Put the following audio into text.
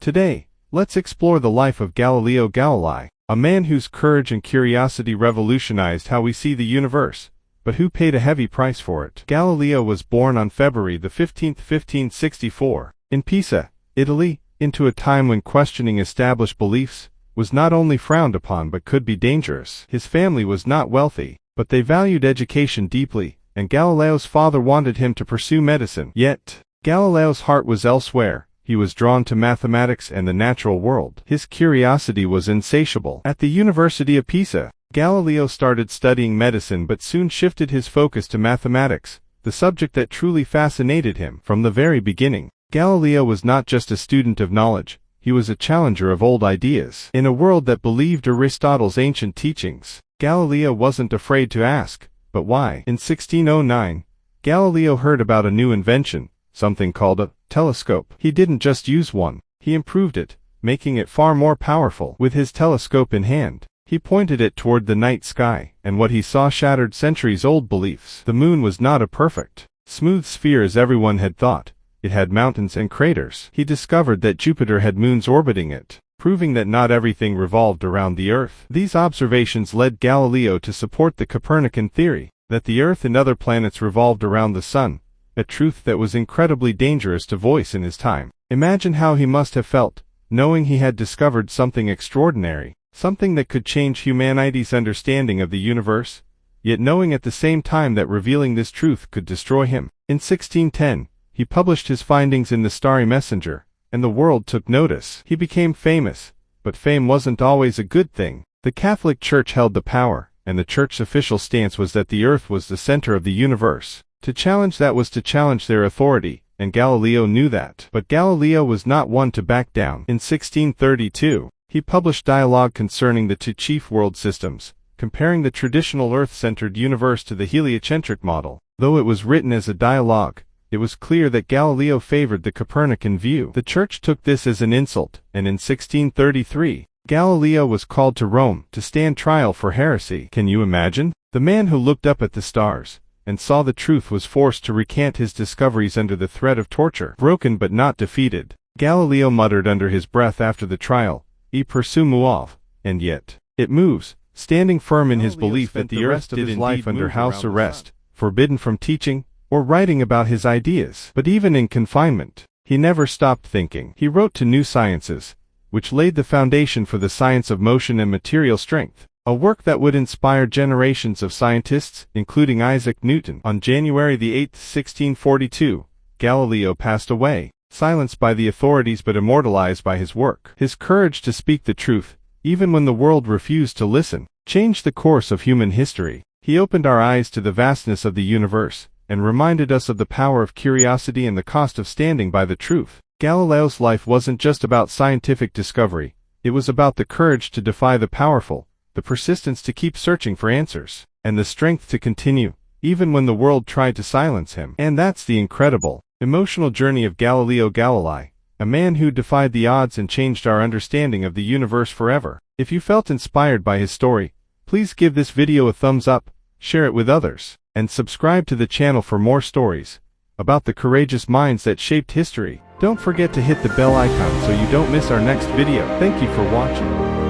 Today, let's explore the life of Galileo Galilei, a man whose courage and curiosity revolutionized how we see the universe, but who paid a heavy price for it. Galileo was born on February 15, 1564, in Pisa, Italy, into a time when questioning established beliefs was not only frowned upon but could be dangerous. His family was not wealthy, but they valued education deeply, and Galileo's father wanted him to pursue medicine. Yet, Galileo's heart was elsewhere. He was drawn to mathematics and the natural world. His curiosity was insatiable. At the University of Pisa, Galileo started studying medicine but soon shifted his focus to mathematics, the subject that truly fascinated him. From the very beginning, Galileo was not just a student of knowledge, he was a challenger of old ideas. In a world that believed Aristotle's ancient teachings, Galileo wasn't afraid to ask, but why? In 1609, Galileo heard about a new invention, something called a telescope. He didn't just use one, he improved it, making it far more powerful. With his telescope in hand, he pointed it toward the night sky, and what he saw shattered centuries-old beliefs. The moon was not a perfect, smooth sphere as everyone had thought. It had mountains and craters. He discovered that Jupiter had moons orbiting it, proving that not everything revolved around the Earth. These observations led Galileo to support the Copernican theory, that the Earth and other planets revolved around the Sun, a truth that was incredibly dangerous to voice in his time. Imagine how he must have felt, knowing he had discovered something extraordinary, something that could change humanity's understanding of the universe, yet knowing at the same time that revealing this truth could destroy him. In 1610, he published his findings in the Starry Messenger, and the world took notice. He became famous, but fame wasn't always a good thing. The Catholic Church held the power, and the Church's official stance was that the Earth was the center of the universe. To challenge that was to challenge their authority, and Galileo knew that. But Galileo was not one to back down. In 1632, he published Dialogue concerning the two chief world systems, comparing the traditional Earth-centered universe to the heliocentric model. Though it was written as a dialogue, it was clear that Galileo favored the Copernican view. The Church took this as an insult, and in 1633, Galileo was called to Rome to stand trial for heresy. Can you imagine? The man who looked up at the stars and saw the truth was forced to recant his discoveries under the threat of torture. Broken but not defeated, Galileo muttered under his breath after the trial, "E per se muove," and yet, it moves, standing firm in his belief that the Earth did indeed life under house arrest, forbidden from teaching or writing about his ideas. But even in confinement, he never stopped thinking. He wrote to New Sciences, which laid the foundation for the science of motion and material strength, a work that would inspire generations of scientists, including Isaac Newton. On January 8, 1642, Galileo passed away, silenced by the authorities but immortalized by his work. His courage to speak the truth, even when the world refused to listen, changed the course of human history. He opened our eyes to the vastness of the universe, and reminded us of the power of curiosity and the cost of standing by the truth. Galileo's life wasn't just about scientific discovery, it was about the courage to defy the powerful, the persistence to keep searching for answers, and the strength to continue, even when the world tried to silence him. And that's the incredible, emotional journey of Galileo Galilei, a man who defied the odds and changed our understanding of the universe forever. If you felt inspired by his story, please give this video a thumbs up, share it with others, and subscribe to the channel for more stories about the courageous minds that shaped history. Don't forget to hit the bell icon so you don't miss our next video. Thank you for watching.